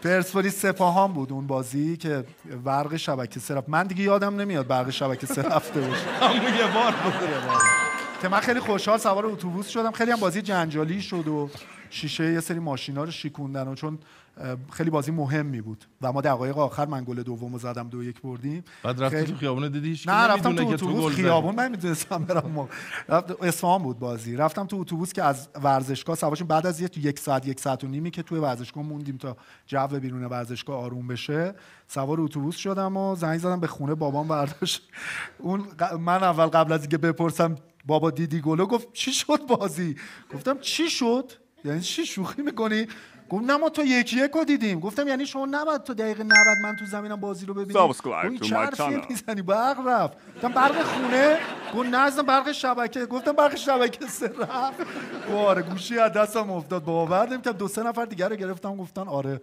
پرسپولیس سپاهان بود اون بازی که برق شبکه 3 رفت. من دیگه یادم نمیاد برق شبکه 3 رفته باشه. همون یه بار که من خیلی خوشحال سوار اتوبوس شدم. خیلی هم بازی جنجالی شد و شیشه یه سری ماشینا رو شیکوندن و چون خیلی بازی مهمی بود و ما دقایق آخر من گل دومو زدم 2-1 بردیم. بعد رفتی تو خیابون دیدی نه رفتم تو اتوبوس خیابون من میدونستم برم اصفهان بود بازی. رفتم تو اتوبوس که از ورزشگاه سوارشیم بعد از یک ساعت و نیمی که توی ورزشگاه موندیم تا جو بیرون ورزشگاه آروم بشه سوار اتوبوس شدم و زنگ زدم به خونه بابام برداشت. من اول قبل از اینکه بپرسم بابا دیدی گلو گفت چی شد بازی؟ گفتم چی شد؟ یعنی چی شوخی میکنی؟ گفت نه ما تو 1-1 رو دیدیم. گفتم یعنی شما نباید تو دقیقه 90 من تو زمینم بازی رو ببینم؟ این چه حرفیه میزنی؟ برق رفت. گفتم برق خونه؟ گفت نه اصلا برق شبکه. گفتم برق شبکه 3 رفت. آره گوشی از دستم افتاد. باور نمی‌کردم 2-3 نفر دیگه رو گرفتم گفتن آره